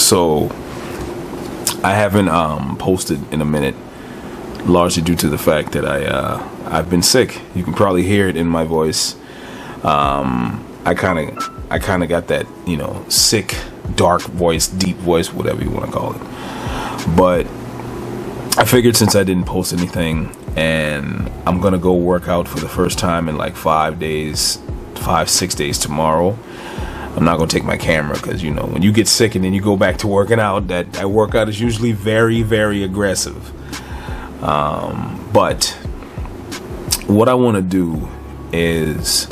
So I haven't posted in a minute, largely due to the fact that I've been sick. You can probably hear it in my voice. I kind of got that, sick, dark voice, deep voice, whatever you want to call it. But I figured since I didn't post anything, and I'm gonna go work out for the first time in like 6 days tomorrow. I'm not gonna take my camera because when you get sick and then you go back to working out, that workout is usually very, very aggressive. But what I want to do is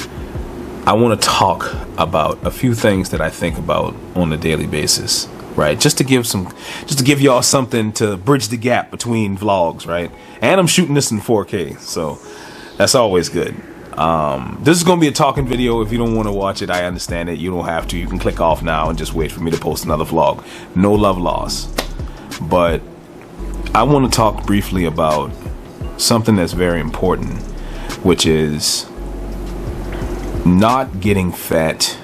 I want to talk about a few things that I think about on a daily basis, right? Just to give y'all something to bridge the gap between vlogs, right? And I'm shooting this in 4K, so that's always good. This is going to be a talking video. If you don't want to watch it, I understand it. You don't have to. You can click off now and just wait for me to post another vlog. No love lost. But I want to talk briefly about something that's very important, which is not getting fat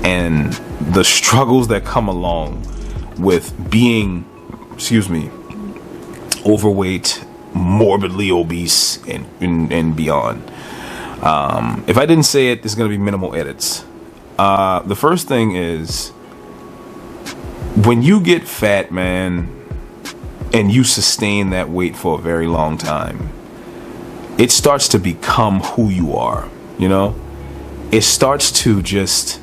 and the struggles that come along with being, overweight, morbidly obese, and beyond. If I didn't say it, there's going to be minimal edits. The first thing is, when you get fat, man, and you sustain that weight for a very long time, it starts to become who you are, It starts to just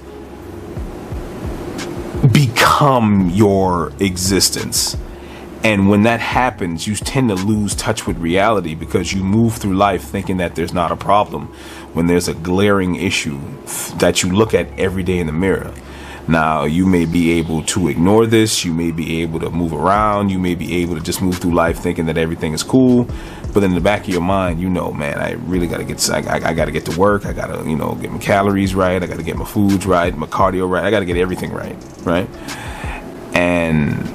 become your existence. And when that happens, you tend to lose touch with reality because you move through life thinking that there's not a problem when there's a glaring issue that you look at every day in the mirror. Now, you may be able to ignore this. You may be able to move around. You may be able to just move through life thinking that everything is cool. But in the back of your mind, man, I really got to I got to get to work. I got to, get my calories right. I got to get my foods right, my cardio right. I got to get everything right, right? And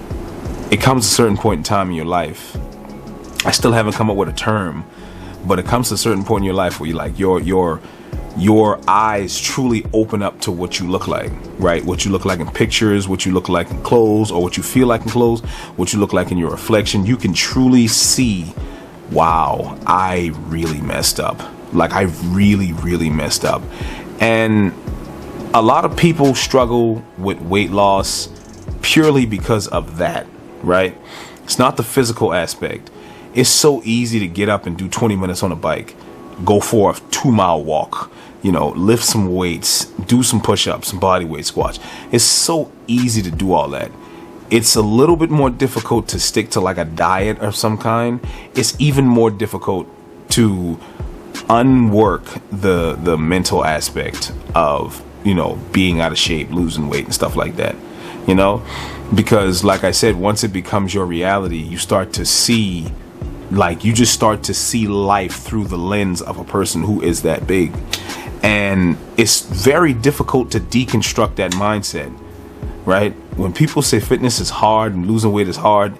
it comes to a certain point in time in your life. I still haven't come up with a term, but it comes to a certain point in your life where your eyes truly open up to what you look like, right? What you look like in pictures, what you look like in clothes, or what you feel like in clothes, what you look like in your reflection. You can truly see, wow, I really messed up. Like, I really, really messed up. And a lot of people struggle with weight loss purely because of that, right? It's not the physical aspect. It's so easy to get up and do 20 minutes on a bike, go for a 2-mile walk, lift some weights, do some push-ups, some body weight squats. It's so easy to do all that. It's a little bit more difficult to stick to like a diet of some kind. It's even more difficult to unwork the mental aspect of, being out of shape, losing weight and stuff like that, because like I said, once it becomes your reality, you start to see, you just start to see life through the lens of a person who is that big. And it's very difficult to deconstruct that mindset, right? When people say fitness is hard and losing weight is hard,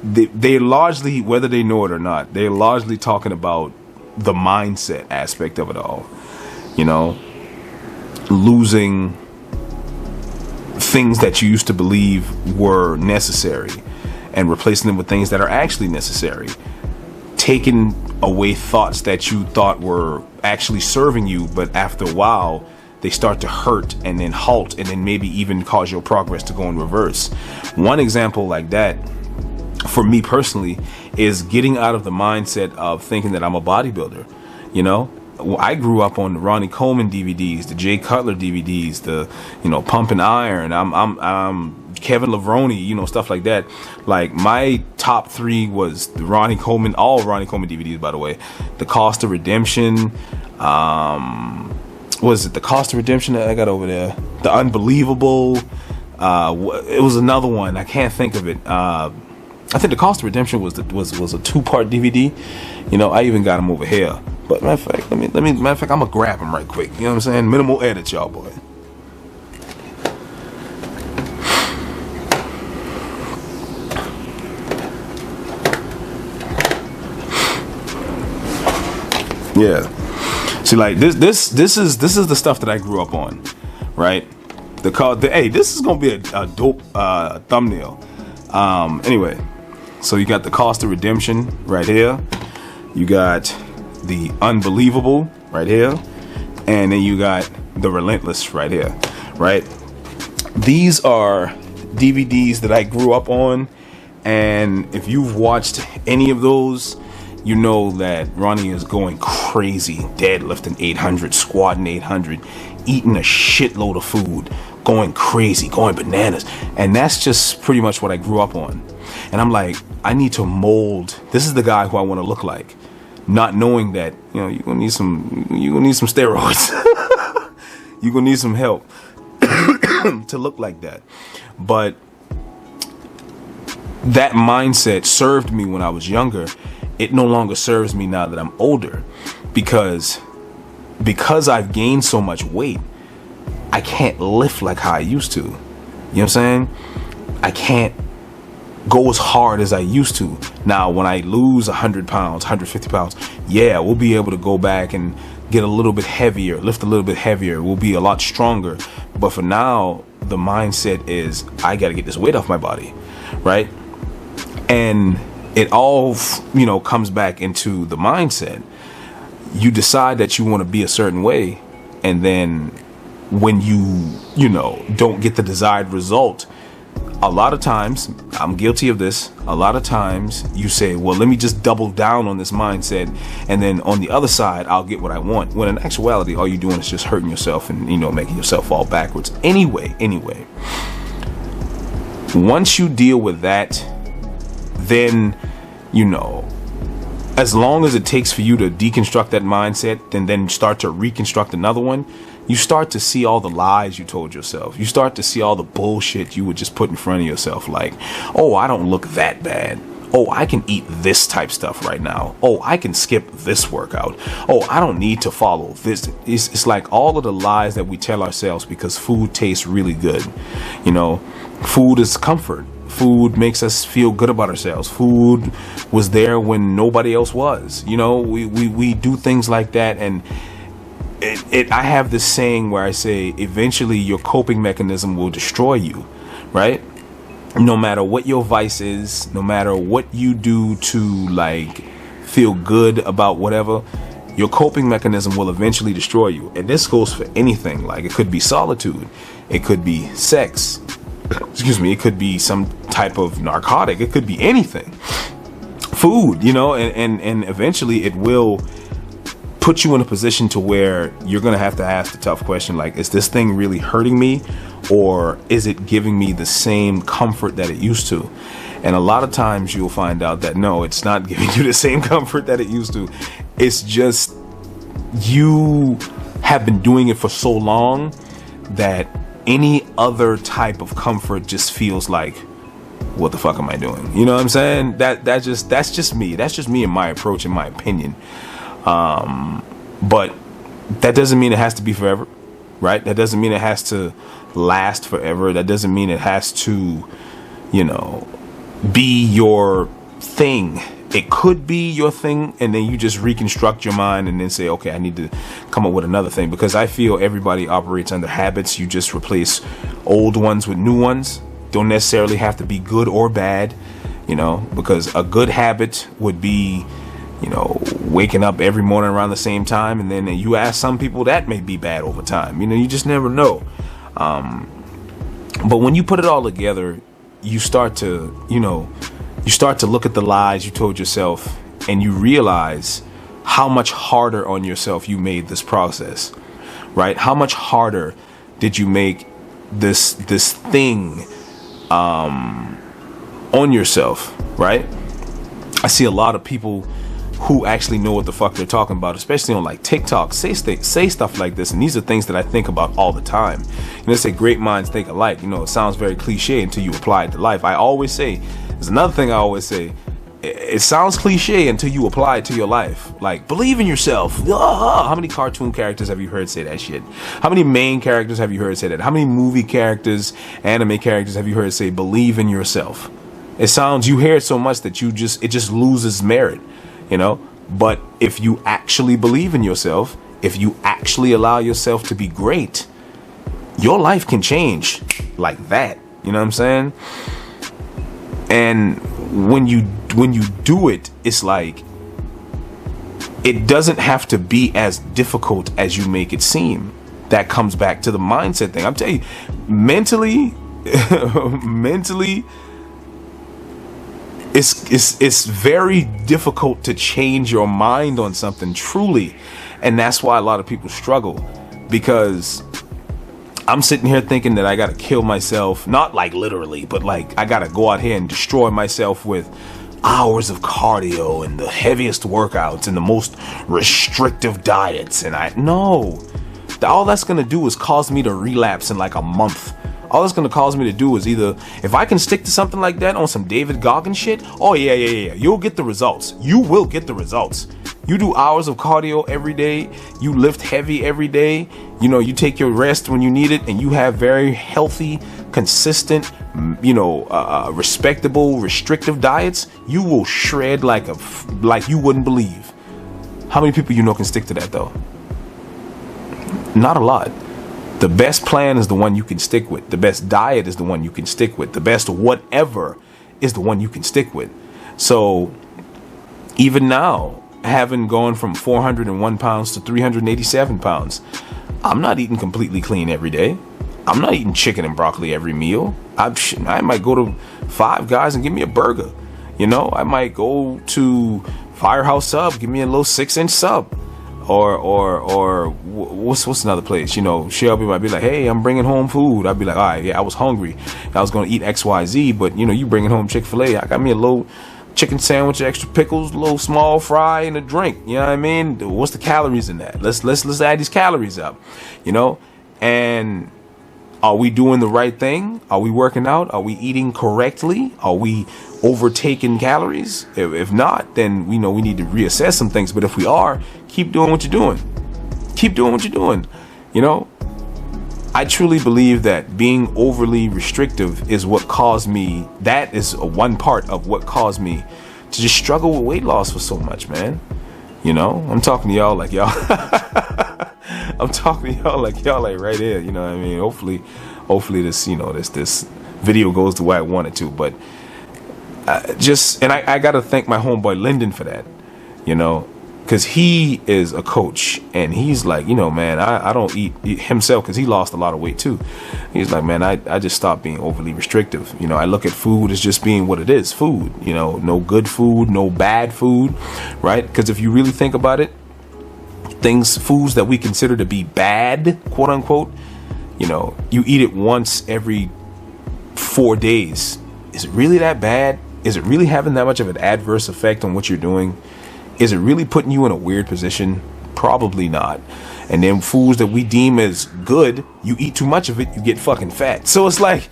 they're largely, whether they know it or not, they're largely talking about the mindset aspect of it all. Losing things that you used to believe were necessary and replacing them with things that are actually necessary. Taking away thoughts that you thought were actually serving you, but after a while they start to hurt and then halt and then maybe even cause your progress to go in reverse. One example like that for me personally is getting out of the mindset of thinking that I'm a bodybuilder. I grew up on the Ronnie Coleman DVDs, the Jay Cutler DVDs, the Pump and Iron. I'm Kevin Levrone, stuff like that. Like, my top 3 was the Ronnie Coleman, all Ronnie Coleman DVDs, by the way. The Cost of Redemption. Was it the Cost of Redemption that I got over there? The Unbelievable. It was another one. I can't think of it. I think the Cost of Redemption was a 2-part DVD. I even got them over here. But matter of fact, I'm gonna grab them right quick. You know what I'm saying? Minimal edits, y'all, boy. Yeah. See, like this is the stuff that I grew up on, right? Hey, this is gonna be a dope thumbnail. Anyway, so you got the cost of redemption right here. You got the unbelievable right here, and then you got the relentless right here. Right? These are DVDs that I grew up on, and if you've watched any of those, you know that Ronnie is going crazy, deadlifting 800, squatting 800, eating a shitload of food, going crazy, going bananas. And that's just pretty much what I grew up on. And I'm like, I need to mold. This is the guy who I want to look like, not knowing that, you know, you're gonna need some steroids. You're gonna need some help to look like that. But that mindset served me when I was younger. It no longer serves me now that I'm older, because I've gained so much weight, I can't lift like how I used to. You know what I'm saying? I can't go as hard as I used to. Now, when I lose 100 pounds, 150 pounds, yeah, we'll be able to go back and get a little bit heavier, lift a little bit heavier. We'll be a lot stronger. But for now, the mindset is, I got to get this weight off my body, right? And it all, you know, comes back into the mindset. You decide that you want to be a certain way, and then when you know, don't get the desired result, a lot of times, I'm guilty of this, a lot of times you say, well, let me just double down on this mindset, and then on the other side, I'll get what I want. When in actuality, all you're doing is just hurting yourself and, you know, making yourself fall backwards. Anyway, once you deal with that, then, you know, as long as it takes for you to deconstruct that mindset and then start to reconstruct another one, you start to see all the lies you told yourself. You start to see all the bullshit you would just put in front of yourself. Like, oh, I don't look that bad. Oh, I can eat this type stuff right now. Oh, I can skip this workout. Oh, I don't need to follow this. It's like all of the lies that we tell ourselves because food tastes really good. You know, food is comfort. Food makes us feel good about ourselves. Food was there when nobody else was. You know, we do things like that. And I have this saying where I say, eventually your coping mechanism will destroy you, right? No matter what your vice is, no matter what you do to like feel good about whatever, your coping mechanism will eventually destroy you. And this goes for anything. Like, it could be solitude. It could be sex. Excuse me. It could be some type of narcotic. It could be anything. Food, you know, and eventually it will put you in a position to where you're going to have to ask the tough question, like, is this thing really hurting me, or is it giving me the same comfort that it used to? And a lot of times you'll find out that no, it's not giving you the same comfort that it used to. It's just you have been doing it for so long that any other type of comfort just feels like, what the fuck am I doing? You know what I'm saying? That's just me. That's just me and my approach and my opinion. But that doesn't mean it has to be forever, right? That doesn't mean it has to last forever. That doesn't mean it has to, you know, be your thing. It could be your thing, and then you just reconstruct your mind and then say, okay, I need to come up with another thing, because I feel everybody operates under habits. You just replace old ones with new ones. Don't necessarily have to be good or bad, you know, because a good habit would be, you know, waking up every morning around the same time, and then you ask some people, that may be bad over time. You know, you just never know. But when you put it all together, you start to, you know, you start to look at the lies you told yourself, and you realize how much harder on yourself you made this process, right? How much harder did you make this thing on yourself, right? I see a lot of people who actually know what the fuck they're talking about, especially on like TikTok, say stuff like this. And these are things that I think about all the time. You know, they say great minds think alike. You know, it sounds very cliche until you apply it to life. I always say, there's another thing I always say, it sounds cliche until you apply it to your life. Like, believe in yourself. How many cartoon characters have you heard say that shit? How many main characters have you heard say that? How many movie characters, anime characters have you heard say, believe in yourself? It sounds, you hear it so much that it just loses merit. You know, but if you actually believe in yourself, if you actually allow yourself to be great, your life can change like that. You know what I'm saying? And when you do it, it's like, it doesn't have to be as difficult as you make it seem. That comes back to the mindset thing. I'm telling you, mentally, it's very difficult to change your mind on something, truly. And that's why a lot of people struggle, because I'm sitting here thinking that I gotta kill myself, not like literally, but like I gotta go out here and destroy myself with hours of cardio and the heaviest workouts and the most restrictive diets. And all that's gonna do is cause me to relapse in like a month. All it's gonna cause me to do is, either, if I can stick to something like that on some David Goggins shit, oh yeah, you'll get the results. You will get the results. You do hours of cardio every day, you lift heavy every day, you take your rest when you need it, and you have very healthy, consistent, respectable, restrictive diets, you will shred like you wouldn't believe. How many people can stick to that though? Not a lot. The best plan is the one you can stick with. The best diet is the one you can stick with. The best whatever is the one you can stick with. So even now, having gone from 401 pounds to 387 pounds, I'm not eating completely clean every day. I'm not eating chicken and broccoli every meal. I might go to Five Guys and give me a burger. I might go to Firehouse Sub, give me a little 6-inch sub. Or what's another place? Shelby might be like, hey, I'm bringing home food. I'd be like, all right, yeah, I was hungry. I was going to eat XYZ, but you bringing home Chick-fil-A. I got me a little chicken sandwich, extra pickles, a little small fry, and a drink. You know what I mean? What's the calories in that? Let's add these calories up. And are we doing the right thing? Are we working out? Are we eating correctly? Are we overtaking calories? If not, then we need to reassess some things. But if we are, keep doing what you're doing. Keep doing what you're doing. I truly believe that being overly restrictive is what caused me. That is one part of what caused me to just struggle with weight loss for so much, man. I'm talking to y'all like y'all. I'm talking to y'all like right here. You know what I mean? Hopefully this, this video goes the way I want it to. But I got to thank my homeboy Lyndon for that, because he is a coach, and he's like, man, I don't eat himself, because he lost a lot of weight too. He's like, man, I just stopped being overly restrictive. I look at food as just being what it is, food. No good food, no bad food, right? Because if you really think about it, foods that we consider to be bad, quote unquote, you eat it once every 4 days. Is it really that bad? Is it really having that much of an adverse effect on what you're doing? Is it really putting you in a weird position? Probably not. And then foods that we deem as good, you eat too much of it, you get fucking fat. So it's like,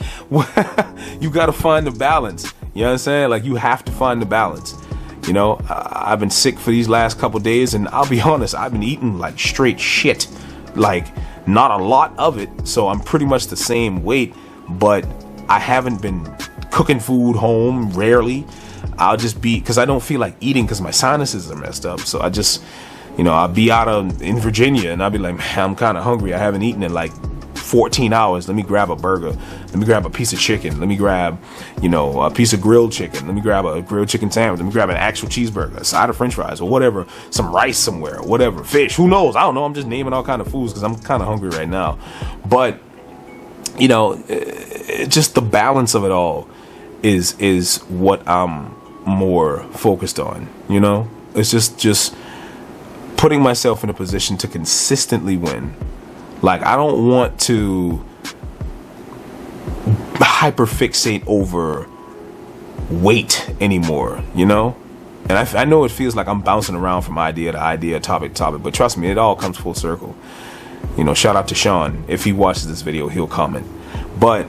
you got to find the balance. You know what I'm saying? Like, you have to find the balance. I've been sick for these last couple days, and I'll be honest, I've been eating like straight shit. Like, not a lot of it. So I'm pretty much the same weight, but I haven't been cooking food home, rarely. I'll just be, because I don't feel like eating because my sinuses are messed up. So I just, I'll be in Virginia, and I'll be like, man, I'm kind of hungry. I haven't eaten in like 14 hours. Let me grab a burger. Let me grab a piece of chicken. Let me grab, a piece of grilled chicken. Let me grab a grilled chicken sandwich. Let me grab an actual cheeseburger, a side of french fries, or whatever, some rice somewhere, or whatever, fish, who knows? I don't know. I'm just naming all kind of foods because I'm kind of hungry right now. But, just the balance of it all is what I'm more focused on. It's just putting myself in a position to consistently win. Like, I don't want to hyperfixate over weight anymore, And I know it feels like I'm bouncing around from idea to idea, topic to topic, but trust me, it all comes full circle. Shout out to Sean. If he watches this video, he'll comment. But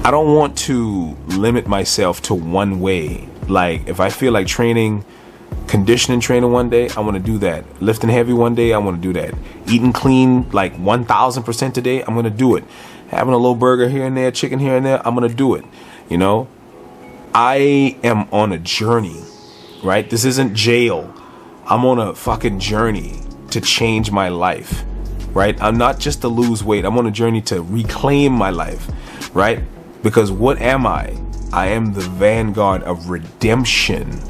I don't want to limit myself to one way. Like, if I feel like conditioning training one day, I want to do that. Lifting heavy one day, I want to do that. Eating clean like 1000% today, I'm going to do it. Having a little burger here and there, chicken here and there, I'm going to do it. I am on a journey, right? This isn't jail. I'm on a fucking journey to change my life. right? I'm not just to lose weight. I'm on a journey to reclaim my life, right? Because what am I? I am the Vanguard of Redemption.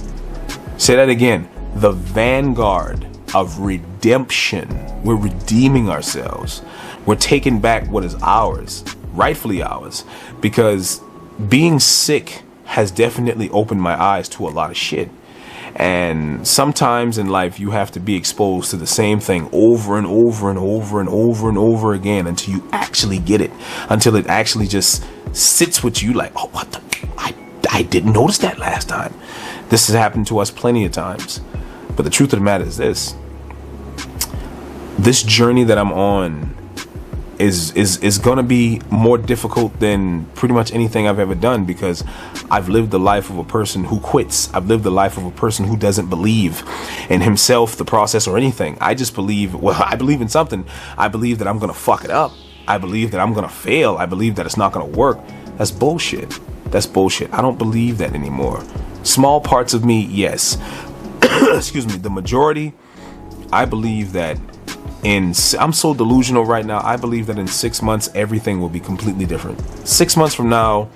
Say that again. The Vanguard of Redemption. We're redeeming ourselves. We're taking back what is ours, rightfully ours, because being sick has definitely opened my eyes to a lot of shit. And sometimes in life you have to be exposed to the same thing over and over and over and over and over again until you actually get it, until it actually just sits with you like, oh, what the, I didn't notice that last time. This has happened to us plenty of times. But the truth of the matter is this journey that I'm on is going to be more difficult than pretty much anything I've ever done, because I've lived the life of a person who quits. I've lived the life of a person who doesn't believe in himself, the process, or anything. I just believe, well, I believe in something. I believe that I'm going to fuck it up. I believe that I'm going to fail. I believe that it's not going to work. That's bullshit. That's bullshit. I don't believe that anymore. Small parts of me, yes. Excuse me. The majority, I believe that I'm so delusional right now. I believe that in 6 months, everything will be completely different. 6 months from now,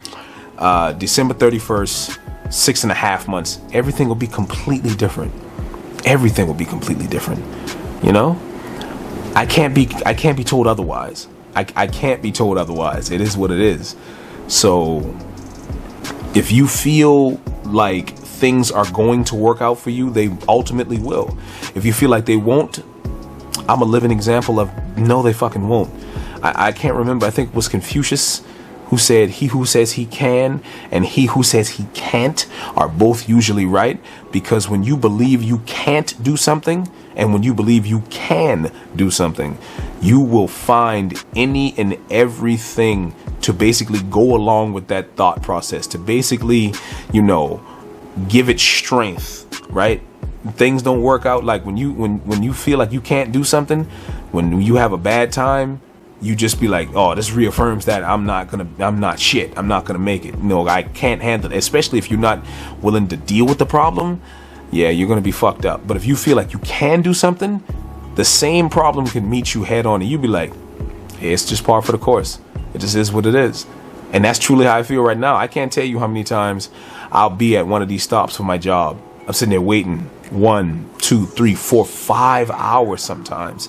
December 31st, 6.5 months, everything will be completely different. Everything will be completely different. You know, I can't be told otherwise. I can't be told otherwise. It is what it is. So if you feel like things are going to work out for you, they ultimately will. If you feel like they won't, I'm a living example of no, they fucking won't. I can't remember. I think it was Confucius who said, he who says he can and he who says he can't are both usually right. Because when you believe you can't do something and when you believe you can do something, you will find any and everything to basically go along with that thought process, to basically, you know, give it strength, right? Things don't work out. Like when you feel like you can't do something, when you have a bad time, you just be like, oh, this reaffirms that I'm not shit. I'm not gonna make it. No, I can't handle it. Especially if you're not willing to deal with the problem. Yeah, you're gonna be fucked up. But if you feel like you can do something, the same problem can meet you head on, and you be like, hey, it's just par for the course. It just is what it is. And that's truly how I feel right now. I can't tell you how many times I'll be at one of these stops for my job. I'm sitting there waiting 1, 2, 3, 4, 5 hours sometimes.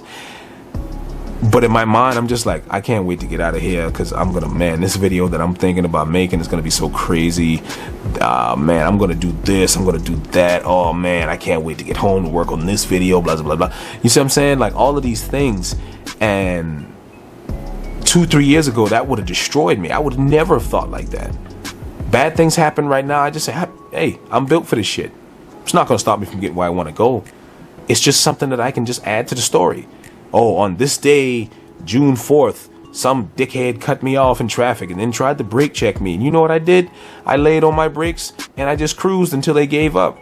But in my mind, I'm just like, I can't wait to get out of here, because this video that I'm thinking about making is going to be so crazy. Man, I'm going to do this. I'm going to do that. Oh, man, I can't wait to get home to work on this video, blah, blah, blah, blah. You see what I'm saying? Like all of these things. And 2-3 years ago, that would have destroyed me. I would never have thought like that. Bad things happen right now. I just say, hey, I'm built for this shit. It's not going to stop me from getting where I want to go. It's just something that I can just add to the story. Oh, on this day, June 4th, some dickhead cut me off in traffic and then tried to brake check me. And you know what I did? I laid on my brakes and I just cruised until they gave up.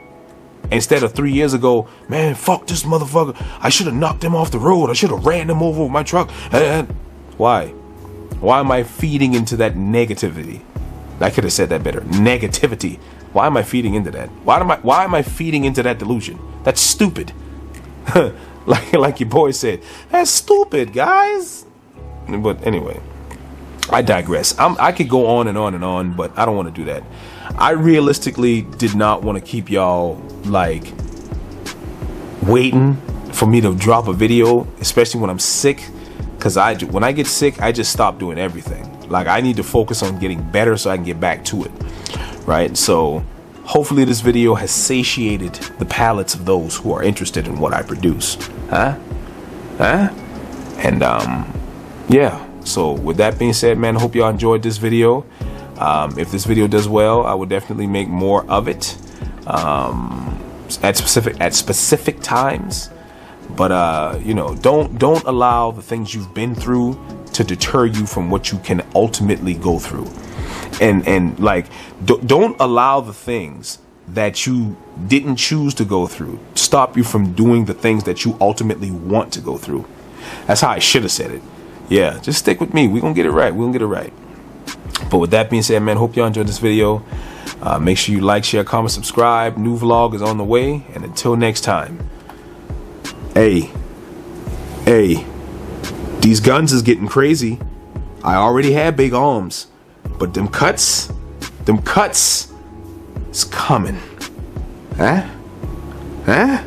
Instead of 3 years ago, man, fuck this motherfucker. I should have knocked him off the road. I should have ran him over with my truck. Why? Why am I feeding into that negativity? I could have said that better. Negativity. Why am I feeding into that? Why am I feeding into that delusion? That's stupid. like your boy said, that's stupid, guys. But anyway, I digress. I could go on and on and on, but I don't want to do that. I realistically did not want to keep y'all like waiting for me to drop a video, especially when I'm sick. Because when I get sick, I just stop doing everything. Like I need to focus on getting better so I can get back to it, right? So hopefully this video has satiated the palates of those who are interested in what I produce. And yeah, so with that being said, man, I hope y'all enjoyed this video. If this video does well, I will definitely make more of it at specific times. But you know, don't allow the things you've been through to deter you from what you can ultimately go through. And like, don't allow the things that you didn't choose to go through stop you from doing the things that you ultimately want to go through. That's how I should have said it. Yeah, just stick with me. We're gonna get it right. We're gonna get it right. But with that being said, man, hope y'all enjoyed this video. Make sure you like, share, comment, subscribe. New vlog is on the way. And until next time, hey. These guns is getting crazy. I already had big arms, but them cuts is coming. Huh?